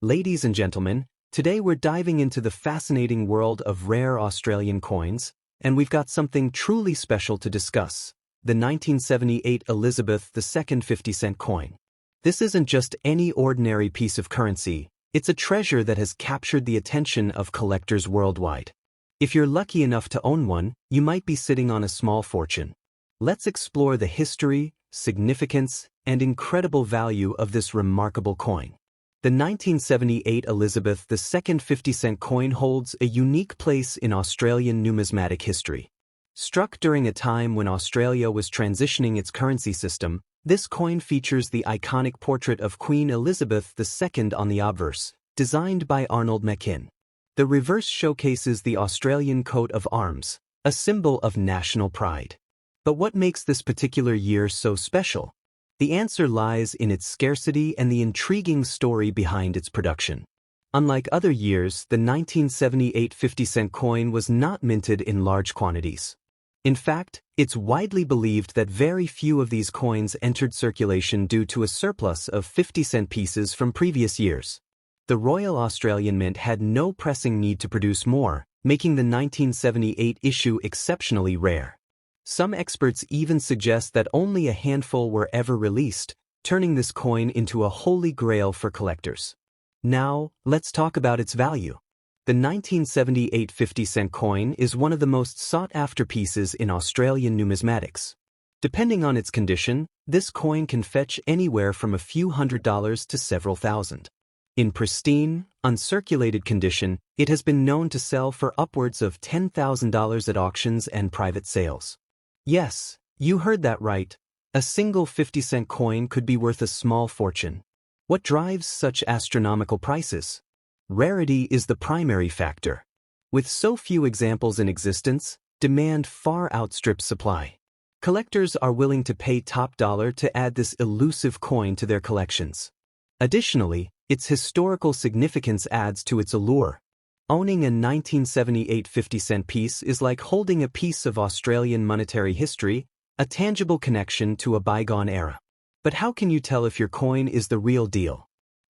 Ladies and gentlemen, today we're diving into the fascinating world of rare Australian coins, and we've got something truly special to discuss: the 1978 Elizabeth II 50-cent coin. This isn't just any ordinary piece of currency, it's a treasure that has captured the attention of collectors worldwide. If you're lucky enough to own one, you might be sitting on a small fortune. Let's explore the history, significance, and incredible value of this remarkable coin. The 1978 Elizabeth II 50-cent coin holds a unique place in Australian numismatic history. Struck during a time when Australia was transitioning its currency system, this coin features the iconic portrait of Queen Elizabeth II on the obverse, designed by Arnold Machin. The reverse showcases the Australian coat of arms, a symbol of national pride. But what makes this particular year so special? The answer lies in its scarcity and the intriguing story behind its production. Unlike other years, the 1978 50-cent coin was not minted in large quantities. In fact, it's widely believed that very few of these coins entered circulation due to a surplus of 50-cent pieces from previous years. The Royal Australian Mint had no pressing need to produce more, making the 1978 issue exceptionally rare. Some experts even suggest that only a handful were ever released, turning this coin into a holy grail for collectors. Now, let's talk about its value. The 1978 50-cent coin is one of the most sought-after pieces in Australian numismatics. Depending on its condition, this coin can fetch anywhere from a few $100s to several thousand. In pristine, uncirculated condition, it has been known to sell for upwards of $10,000 at auctions and private sales. Yes, you heard that right. A single 50-cent coin could be worth a small fortune. What drives such astronomical prices? Rarity is the primary factor. With so few examples in existence, demand far outstrips supply. Collectors are willing to pay top dollar to add this elusive coin to their collections. Additionally, its historical significance adds to its allure. Owning a 1978 50-cent piece is like holding a piece of Australian monetary history, a tangible connection to a bygone era. But how can you tell if your coin is the real deal?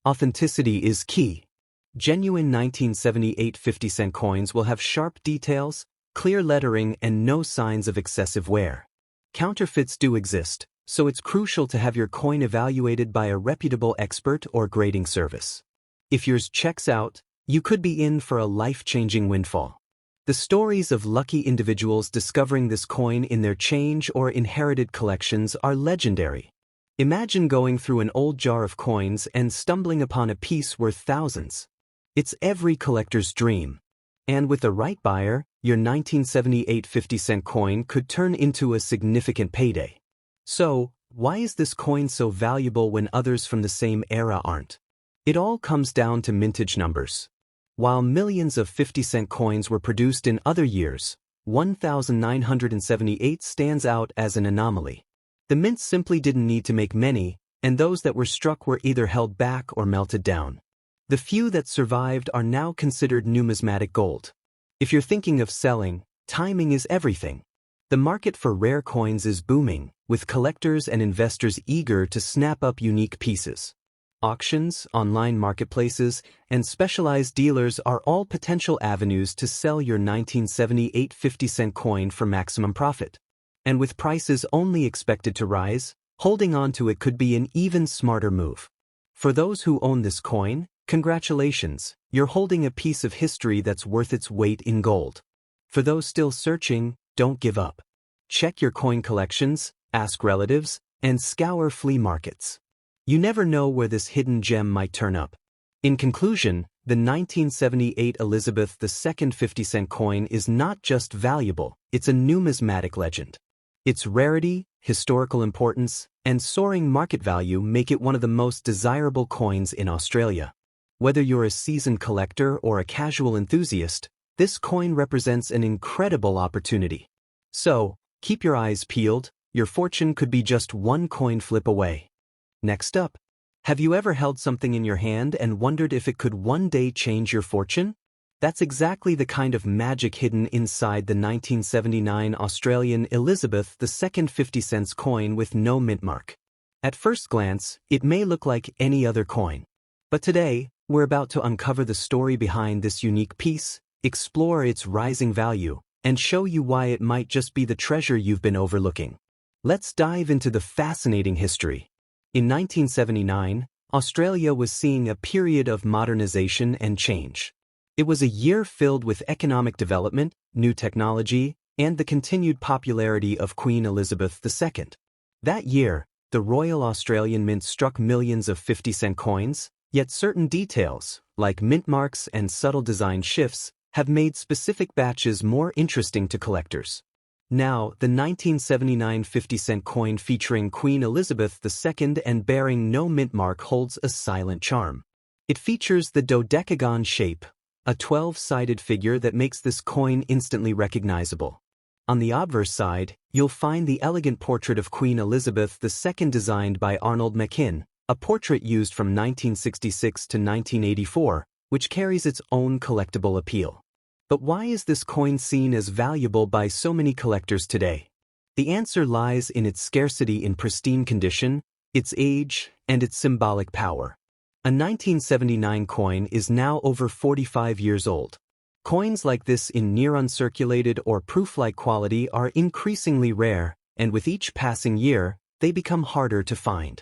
Authenticity is key. Genuine 1978 50-cent coins will have sharp details, clear lettering, and no signs of excessive wear. Counterfeits do exist, so it's crucial to have your coin evaluated by a reputable expert or grading service. If yours checks out, you could be in for a life-changing windfall. The stories of lucky individuals discovering this coin in their change or inherited collections are legendary. Imagine going through an old jar of coins and stumbling upon a piece worth thousands. It's every collector's dream. And with the right buyer, your 1978 50-cent coin could turn into a significant payday. So, why is this coin so valuable when others from the same era aren't? It all comes down to mintage numbers. While millions of 50-cent coins were produced in other years, 1978 stands out as an anomaly. The mint simply didn't need to make many, and those that were struck were either held back or melted down. The few that survived are now considered numismatic gold. If you're thinking of selling, timing is everything. The market for rare coins is booming, with collectors and investors eager to snap up unique pieces. Auctions, online marketplaces, and specialized dealers are all potential avenues to sell your 1978 50-cent coin for maximum profit. And with prices only expected to rise, holding on to it could be an even smarter move. For those who own this coin, congratulations, you're holding a piece of history that's worth its weight in gold. For those still searching, don't give up. Check your coin collections, ask relatives, and scour flea markets. You never know where this hidden gem might turn up. In conclusion, the 1978 Elizabeth II 50-cent coin is not just valuable, it's a numismatic legend. Its rarity, historical importance, and soaring market value make it one of the most desirable coins in Australia. Whether you're a seasoned collector or a casual enthusiast, this coin represents an incredible opportunity. So, keep your eyes peeled, your fortune could be just one coin flip away. Next up, have you ever held something in your hand and wondered if it could one day change your fortune? That's exactly the kind of magic hidden inside the 1979 Australian Elizabeth II 50-cent coin with no mint mark. At first glance, it may look like any other coin. But today, We're about to uncover the story behind this unique piece, explore its rising value, and show you why it might just be the treasure you've been overlooking. Let's dive into the fascinating history. In 1979, Australia was seeing a period of modernization and change. It was a year filled with economic development, new technology, and the continued popularity of Queen Elizabeth II. That year, the Royal Australian Mint struck millions of 50-cent coins, yet certain details, like mint marks and subtle design shifts, have made specific batches more interesting to collectors. Now, the 1979 50-cent coin featuring Queen Elizabeth II and bearing no mint mark holds a silent charm. It features the dodecagon shape, a 12-sided figure that makes this coin instantly recognizable. On the obverse side, you'll find the elegant portrait of Queen Elizabeth II designed by Arnold Machin, a portrait used from 1966 to 1984, which carries its own collectible appeal. But why is this coin seen as valuable by so many collectors today? The answer lies in its scarcity in pristine condition, its age, and its symbolic power. A 1979 coin is now over 45 years old. Coins like this in near uncirculated or proof-like quality are increasingly rare, and with each passing year, they become harder to find.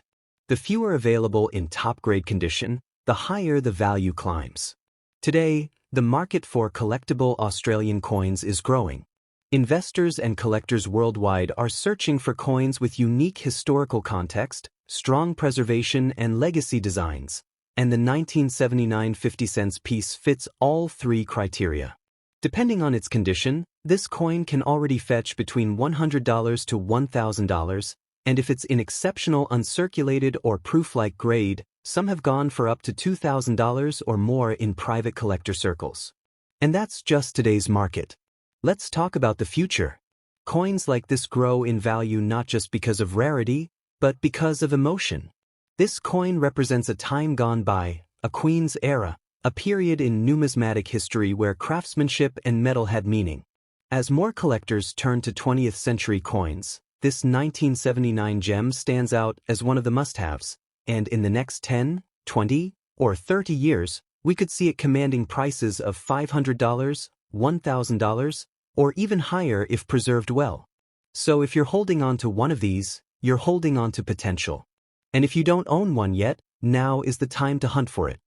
The fewer available in top-grade condition, the higher the value climbs. Today, the market for collectible Australian coins is growing. Investors and collectors worldwide are searching for coins with unique historical context, strong preservation, and legacy designs, and the 1979 50-cent piece fits all three criteria. Depending on its condition, this coin can already fetch between $100 to $1,000, and if it's in exceptional uncirculated or proof-like grade, some have gone for up to $2,000 or more in private collector circles. And that's just today's market. Let's talk about the future. Coins like this grow in value not just because of rarity, but because of emotion. This coin represents a time gone by, a queen's era, a period in numismatic history where craftsmanship and metal had meaning. As more collectors turn to 20th century coins, this 1979 gem stands out as one of the must-haves, and in the next 10, 20, or 30 years, we could see it commanding prices of $500, $1,000, or even higher if preserved well. So if you're holding on to one of these, you're holding on to potential. And if you don't own one yet, now is the time to hunt for it.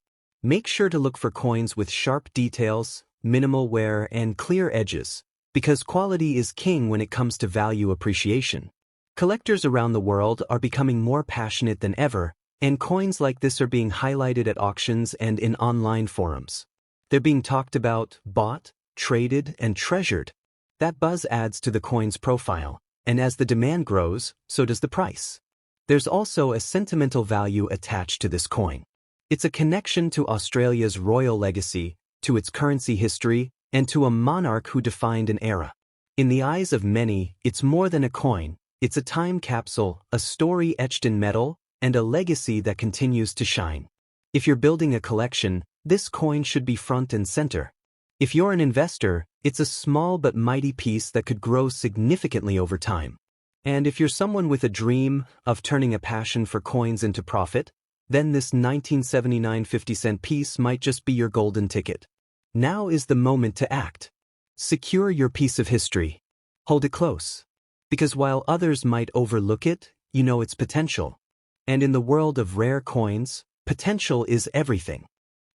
Make sure to look for coins with sharp details, minimal wear, and clear edges, because quality is king when it comes to value appreciation. Collectors around the world are becoming more passionate than ever, and coins like this are being highlighted at auctions and in online forums. They're being talked about, bought, traded, and treasured. That buzz adds to the coin's profile, and as the demand grows, so does the price. There's also a sentimental value attached to this coin. It's a connection to Australia's royal legacy, to its currency history, and to a monarch who defined an era. In the eyes of many, it's more than a coin. It's a time capsule, a story etched in metal, and a legacy that continues to shine. If you're building a collection, this coin should be front and center. If you're an investor, it's a small but mighty piece that could grow significantly over time. And if you're someone with a dream of turning a passion for coins into profit, then this 1979 50-cent piece might just be your golden ticket. Now is the moment to act. Secure your piece of history. Hold it close. Because while others might overlook it, you know its potential. And in the world of rare coins, potential is everything.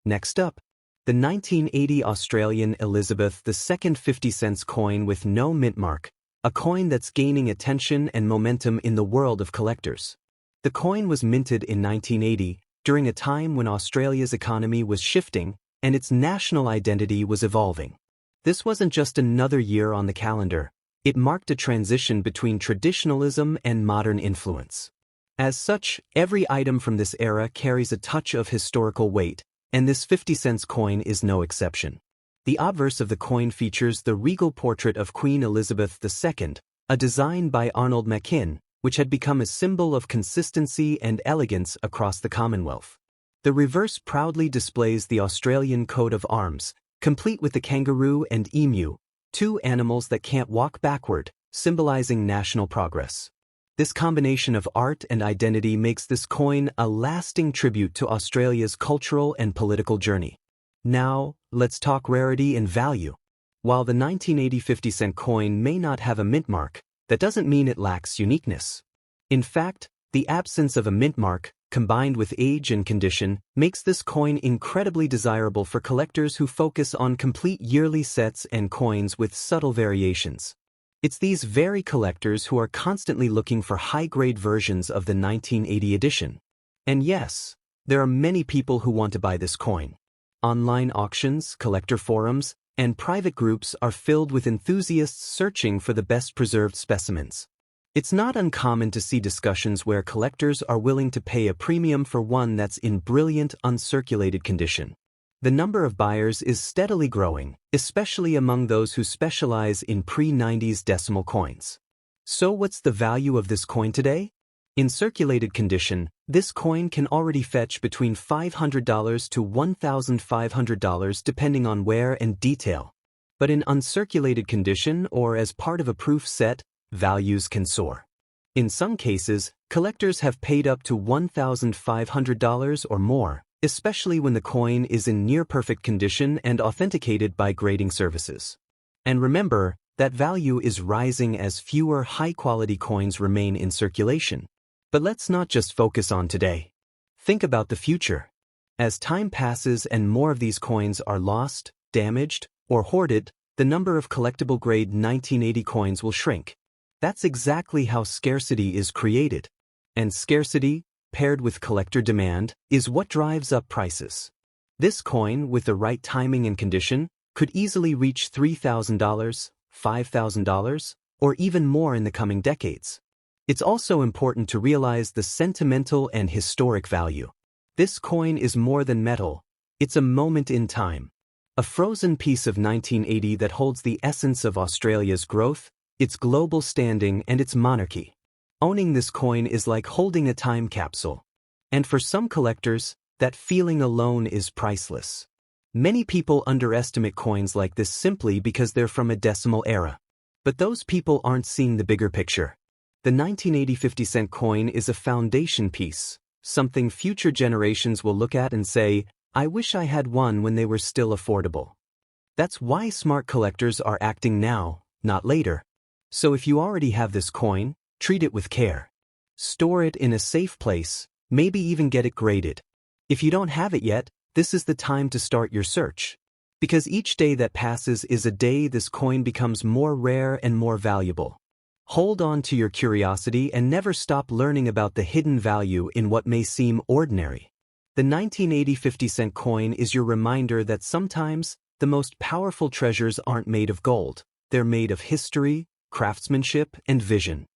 Next up, the 1980 Australian Elizabeth II 50-cent coin with no mint mark, a coin that's gaining attention and momentum in the world of collectors. The coin was minted in 1980, during a time when Australia's economy was shifting and its national identity was evolving. This wasn't just another year on the calendar, it marked a transition between traditionalism and modern influence. As such, every item from this era carries a touch of historical weight, and this 50-cent coin is no exception. The obverse of the coin features the regal portrait of Queen Elizabeth II, a design by Arnold Machin, which had become a symbol of consistency and elegance across the Commonwealth. The reverse proudly displays the Australian coat of arms, complete with the kangaroo and emu, two animals that can't walk backward, symbolizing national progress. This combination of art and identity makes this coin a lasting tribute to Australia's cultural and political journey. Now, let's talk rarity and value. While the 1980 50-cent coin may not have a mint mark, that doesn't mean it lacks uniqueness. In fact, the absence of a mint mark, combined with age and condition, makes this coin incredibly desirable for collectors who focus on complete yearly sets and coins with subtle variations. It's these very collectors who are constantly looking for high-grade versions of the 1980 edition. And yes, there are many people who want to buy this coin. Online auctions, collector forums, and private groups are filled with enthusiasts searching for the best-preserved specimens. It's not uncommon to see discussions where collectors are willing to pay a premium for one that's in brilliant, uncirculated condition. The number of buyers is steadily growing, especially among those who specialize in pre-90s decimal coins. So what's the value of this coin today? In circulated condition, this coin can already fetch between $500 to $1,500 depending on wear and detail. But in uncirculated condition or as part of a proof set, values can soar. In some cases, collectors have paid up to $1,500 or more, especially when the coin is in near-perfect condition and authenticated by grading services. And remember, that value is rising as fewer high-quality coins remain in circulation. But let's not just focus on today. Think about the future. As time passes and more of these coins are lost, damaged, or hoarded, the number of collectible-grade 1980 coins will shrink. That's exactly how scarcity is created. And scarcity, paired with collector demand, is what drives up prices. This coin, with the right timing and condition, could easily reach $3,000, $5,000, or even more in the coming decades. It's also important to realize the sentimental and historic value. This coin is more than metal. It's a moment in time. A frozen piece of 1980 that holds the essence of Australia's growth, its global standing, and its monarchy. Owning this coin is like holding a time capsule. And for some collectors, that feeling alone is priceless. Many people underestimate coins like this simply because they're from a decimal era. But those people aren't seeing the bigger picture. The 1980 50-cent coin is a foundation piece, something future generations will look at and say, "I wish I had one when they were still affordable." That's why smart collectors are acting now, not later. So if you already have this coin, treat it with care. Store it in a safe place, maybe even get it graded. If you don't have it yet, this is the time to start your search. Because each day that passes is a day this coin becomes more rare and more valuable. Hold on to your curiosity and never stop learning about the hidden value in what may seem ordinary. The 1980 50-cent coin is your reminder that sometimes the most powerful treasures aren't made of gold. They're made of history, craftsmanship, and vision.